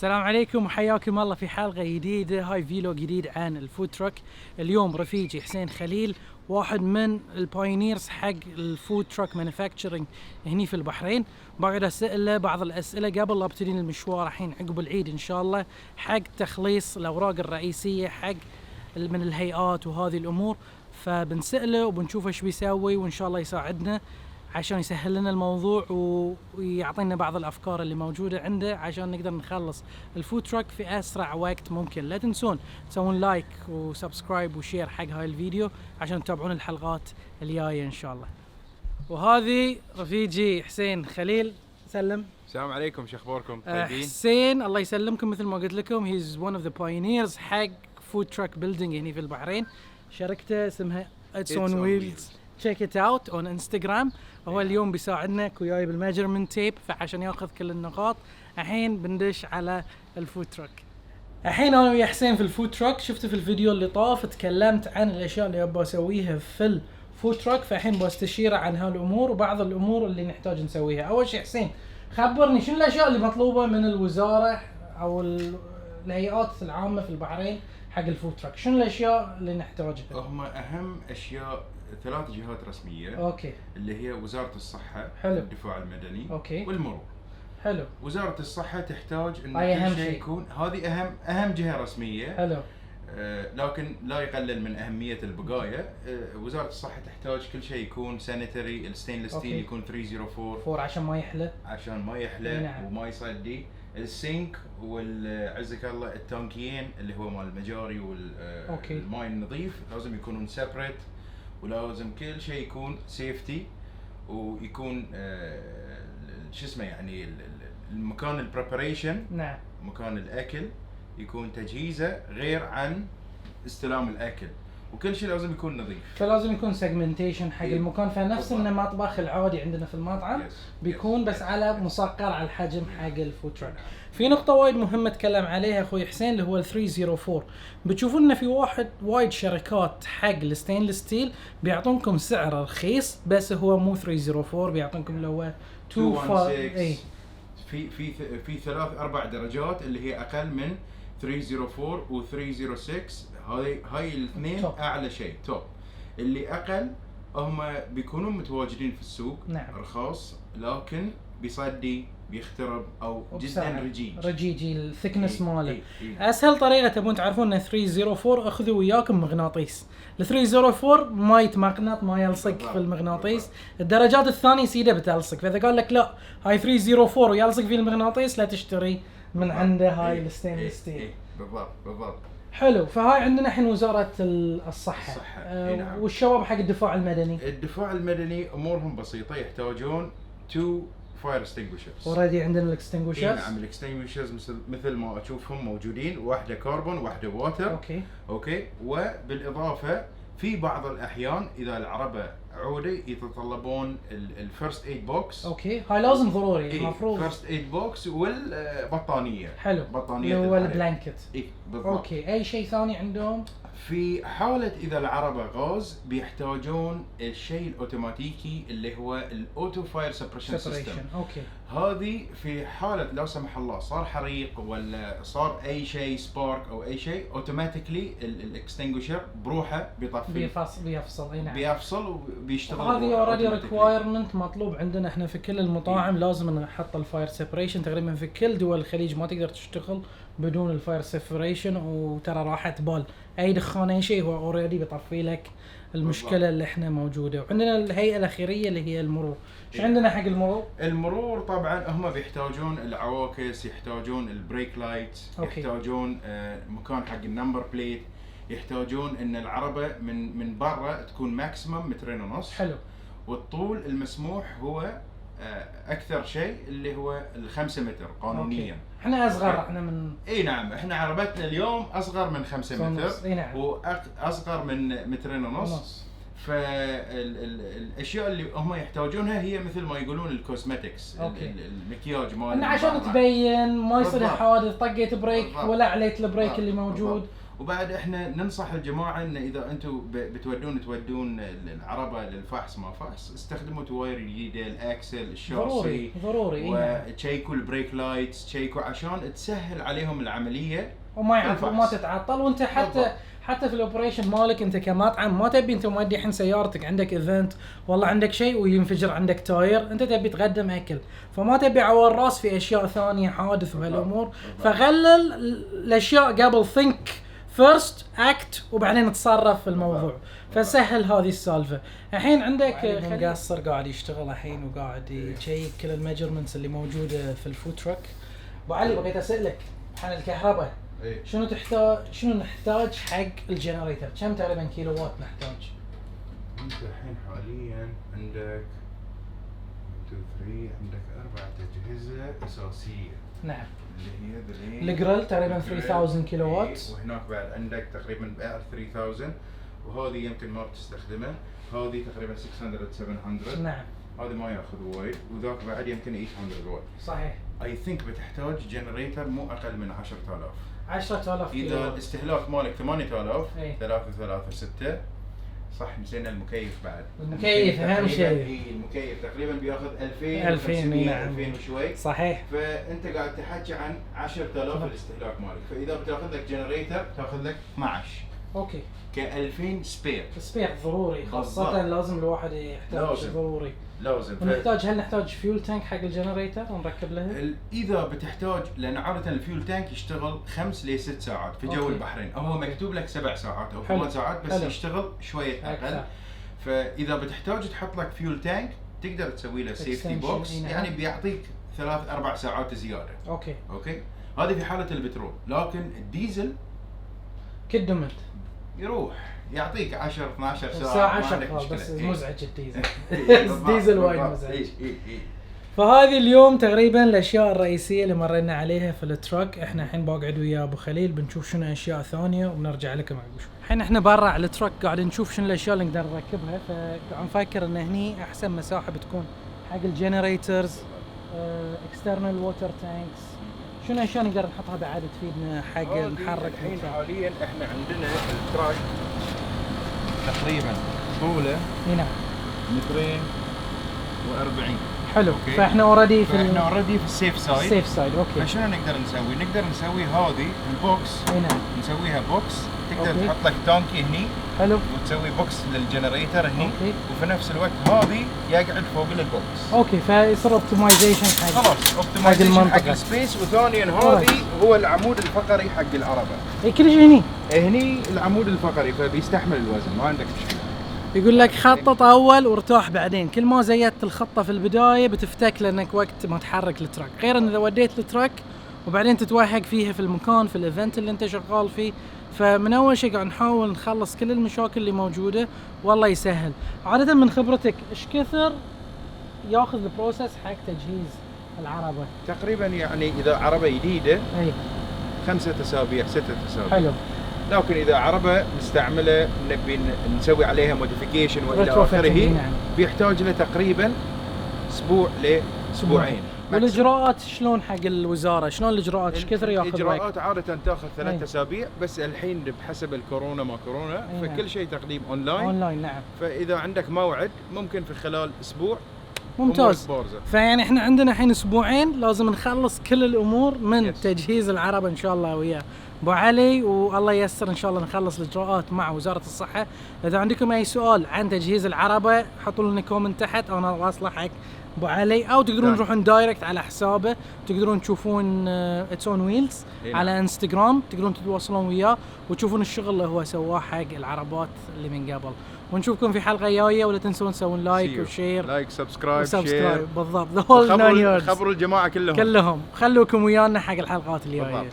السلام عليكم وحياكم الله في حلقة جديدة. هاي فيلوج جديد عن الفود تراك. اليوم رفيجي حسين خليل واحد من البايونيرز حق الفود تراك مانيفاكتشرنج هني في البحرين. بقعد اسأله بعض الأسئلة قبل لا ابتدي المشوار الحين عقب العيد ان شاء الله حق تخليص الأوراق الرئيسية حق من الهيئات وهذه الأمور. فبنسأله وبنشوف ايش بيسوي وان شاء الله يساعدنا عشان يسهل لنا الموضوع ويعطينا بعض الافكار اللي موجوده عنده عشان نقدر نخلص الفود تراك في اسرع وقت ممكن. لا تنسون تسوون لايك وسبسكرايب وشير حق هاي الفيديو عشان تتابعون الحلقات الجايه ان شاء الله. وهذه رفيجي حسين خليل. سلم. السلام عليكم، شو اخباركم؟ طيبين؟ حسين الله يسلمكم. مثل ما قلت لكم هيز ون اوف ذا بايونيرز حق فود تراك بيلدينج هنا في البحرين. شركته اسمها It's on Wheels. check it out on Instagram. هو اليوم بيساعدنا وياي بالميجرمنت تيب فعشان ياخذ كل النقاط. الحين بندش على الفود تراك. الحين انا ويا حسين في الفود تراك. شفت في الفيديو اللي طاف تكلمت عن الاشياء اللي ابغى اسويها في الفود تراك، فالحين بستشيره عن هالامور وبعض الامور اللي نحتاج نسويها. اول شيء حسين خبرني شنو الاشياء اللي مطلوبه من الوزاره او الهيئات العامه في البحرين حق الفود تراك. شنو الاشياء اللي نحتاجها؟ هم اهم اشياء 3 جهات رسميه. اوكي. اللي هي وزاره الصحه، حلو. الدفاع المدني، اوكي. والمرور. حلو. وزاره الصحه تحتاج ان كل شيء يكون، هذه اهم جهه رسميه. حلو. لكن لا يقلل من اهميه البقايا. وزاره الصحه تحتاج كل شيء يكون سانيتري. الستينلس ستيل يكون 304 عشان ما يحلى نعم. وما يصدي. السينك والعزك الله التانكيين اللي هو مال المجاري والماء النظيف لازم يكونون سيبريت، ولازم كل شيء يكون سيفتي ويكون شو اسمه يعني المكان البريباريشن. نعم. مكان الاكل يكون تجهيزه غير عن استلام الاكل، وكل شيء لازم يكون نظيف. فلازم يكون سيجمنتيشن حق المكان، فنفس المطبخ العادي عندنا في المطعم بيكون بس على مصغر على الحجم حق الفود تراك. في نقطة وايد مهمة اتكلم عليها اخوي حسين اللي هو ال 304. بتشوفون ان في وايد شركات حق الستينلس ستيل بيعطونكم سعر رخيص، بس هو مو 304، بيعطونكم اللي هو 216. في 3-4 درجات اللي هي اقل من 304 و 306. هاي الاثنين اعلى شيء توب. اللي اقل هم بيكونون متواجدين في السوق. نعم. رخاص لكن بيصدي بيخترب او جدا رجيجي الثكنس ماله. اسهل طريقه تبون تعرفون ان 304 اخذوا وياكم مغناطيس. ال 304 ما يتمغنط، ما يلصق في المغناطيس. الدرجات الثانيه سيده بتلصق، فاذا قال لك لا هاي 304 ويلصق في المغناطيس لا تشتري من عنده هاي الستينلس ستيل. بالضبط. حلو. فهاي عندنا الحين وزاره الصحه. نعم. والشباب حق الدفاع المدني امورهم بسيطه. يحتاجون 2 فاير اكستنجوشرز. اوريدي عندنا الاكستنجوشرز. نعم. الاكستنجوشرز مثل ما اشوفهم موجودين، واحده كربون واحده واتر. اوكي. وبالاضافه في بعض الاحيان اذا العربه عوده يتطلبون الفيرست ايد بوكس. اوكي. هاي لازم ضروري المفروض. الفيرست ايد بوكس والبطانيه. حلو. بطانيه هو البلانكت. بالضبط. اوكي. اي شيء ثاني عندهم؟ في حالة إذا العربة غاز بيحتاجون الشيء الأوتوماتيكي اللي هو الأوتو فاير سبريشن سيستم. أوكي. هذه في حالة لو سمح الله صار حريق ولا صار أي شيء سبارك أو أي شيء، أوتوماتيكلي الإكستنجوشر بروحه بيطفي. بيفصل. نعم. بيفصل وبيشتغل. هذه اوريدي ريكوايرمنت مطلوب عندنا احنا في كل المطاعم. لازم نحط الفاير سيبريشن. تقريبا في كل دول الخليج ما تقدر تشتغل بدون الفاير سيبريشن، وترى راحة بال اي دخان اي شيء هو اوريدي بيطفي لك المشكله اللي احنا موجوده. وعندنا الهيئه الاخيريه اللي هي المرور. ايش عندنا حق المرور طبعا هم بيحتاجون العواكس، يحتاجون البريك لايت، يحتاجون مكان حق النمبر بليت، يحتاجون ان العربه من برا تكون ماكسيمم 2.5 متر. حلو. والطول المسموح هو اكثر شيء اللي هو 5 متر قانونيا. احنا اصغر. احنا من نعم احنا عربتنا اليوم اصغر من 5 متر. نعم. واصغر من 2.5 متر. فالاشياء اللي هم يحتاجونها هي مثل ما يقولون الكوزمتكس، المكياج مال عشان تبين ما يصير حوادث، طقيت بريك ولا عليت البريك اللي موجود، وبعد احنا ننصح الجماعه ان اذا انتم تودون العربه للفحص ما فحص، استخدموا تواير جديده، الاكسل، الشاصي، ضروري وتشيكوا البريك لايتس، تشيكوا عشان تسهل عليهم العمليه وما تتعطل. وانت حتى في الاوبريشن مالك انت كمطعم ما تبي انت مودي الحين سيارتك عندك ايفنت والله عندك شيء وينفجر عندك تاير، انت تبي تقدم اكل، فما تبي عوار راس في اشياء ثانيه حادث وهالامور. فغلل الاشياء قبل ثينك فيرست اكت وبعدين تصرف في الموضوع. فسهل هذه السالفه. الحين عندك مقصر قاعد يشتغل الحين وقاعد يشيك كل الميجرمنتس اللي موجوده في الفود تراك. ابو علي بغيت اسالك عن الكهرباء. شنو نحتاج حق الجنريتر؟ كم تقريبا كيلو وات نحتاج؟ انت الحين حاليا عندك 2 3 عندك 4 اجهزه اساسيه. نعم. اللي هي الجريل تقريبا 3000 كيلو وات، وهناك بعد عندك تقريبا 3000 وهذه يمكن ما بتستخدمها، هذه تقريبا 600 700. نعم. هذا ما ياخذ وايد، وذاك بعد يمكن 800 وايد. صحيح. اي ثينك بتحتاج جنريتر مو اقل من 10000. 10000 كيلو. اذا الاستهلاك مالك 8000 3 3 6 صح. نسينا المكيف بعد. المكيف اهم شيء. المكيف تقريبا بياخذ 2000 2000 وشوي. صحيح. فانت قاعد تحكي عن 10000 الاستهلاك مالك، فاذا بتاخذ لك جنريتر تاخذ لك 12. اوكي. ك2000 سبير ضروري، خاصة لازم الواحد يحتاج ضروري. لازم. هل نحتاج فيول تانك حق الجنريتر ونركب لها؟ اذا بتحتاج، لان عادة الفيول تانك يشتغل 5 ل 6 ساعات في جو البحرين، هو مكتوب لك 7 ساعات او 8 ساعات بس يشتغل شوية اقل. فاذا بتحتاج تحط لك فيول تانك تقدر تسوي له سيفتي بوكس، يعني بيعطيك 3-4 ساعات زيادة. اوكي. هذه في حالة البترول، لكن الديزل كدمت يروح يعطيك 10 12 ساعة شغال، بس مزعج الديزل. الديزل وايد مزعج. فهذه اليوم تقريبا الاشياء الرئيسيه اللي مرينا عليها في التراك. احنا الحين بقعد ويا ابو خليل بنشوف شنو اشياء ثانيه وبنرجع لكم عقب شوي. الحين احنا برا على التراك قاعد نشوف شنو الاشياء اللي نقدر نركبها، فقاعد نفكر ان هني احسن مساحه بتكون حق الجنريترز، اكسترنال ووتر تانكس. شنو الاشياء نقدر نحطها بعد تفيدنا حق نحرك الحين حاليا احنا عندنا التراك تقريبا طوله هنا 2 و40. حلو. فاحنا اوريدي في السيف سايد. اوكي. فشنو نقدر نسوي هذه البوكس هنا نسويها بوكس، تقدر تحط لك تانكي هني. حلو. وتسوي بوكس للجنريتر هني. وفي نفس الوقت هذه يقعد فوق البوكس. اوكي. فيصير اوبتمايزيشن خلاص اوبتمايزيشن حق السبيس. وثانيا هذه هو العمود الفقري حق العربه. كل شيء هني العمود الفقري، فبيستحمل الوزن، ما عندك مشكله. يقول لك خطط اول وارتاح بعدين. كل ما زيدت الخطه في البدايه بتفتك لانك وقت ما تحرك التراك، غير ان اذا وديت التراك وبعدين تتوهق فيها في المكان في الايفنت اللي انت شغال فيه. فمن اول شيء قاعد نحاول نخلص كل المشاكل اللي موجوده والله يسهل. عاده من خبرتك ايش كثر ياخذ البروسس حق تجهيز العربه؟ تقريبا يعني اذا عربه جديده 5 أسابيع 6 أسابيع. حلو. لكن اذا عربه مستعمله نبي نسوي عليها موديفيكيشن والى اخره، بيحتاج له تقريبا اسبوع لاسبوعين. والاجراءات شلون حق الوزاره؟ شلون الاجراءات؟ ايش كثر ياخذ وقت؟ الاجراءات عاده تاخذ 3 اسابيع، بس الحين بحسب الكورونا ما كورونا فكل شيء تقديم اونلاين. نعم. فاذا عندك موعد ممكن في خلال اسبوع. ممتاز. فيعني احنا عندنا الحين اسبوعين لازم نخلص كل الامور من تجهيز العربه ان شاء الله ويا ابو علي، والله ييسر ان شاء الله نخلص الاجراءات مع وزاره الصحه. اذا عندكم اي سؤال عن تجهيز العربه حطوا لنا كومنت تحت، انا واصله حق ابو علي، او تقدرون تروحون دايركت على حسابه، تقدرون تشوفون اتس اون ويلز على انستغرام، تقدرون تتواصلون وياه وتشوفون الشغل اللي هو سواه حق العربات اللي من قبل. ونشوفكم في حلقه جايه، ولا تنسون تسوون لايك وشير. لايك سبسكرايب بالضبط. خبروا الجماعه كلهم خلوكم ويانا حق الحلقات الجايه.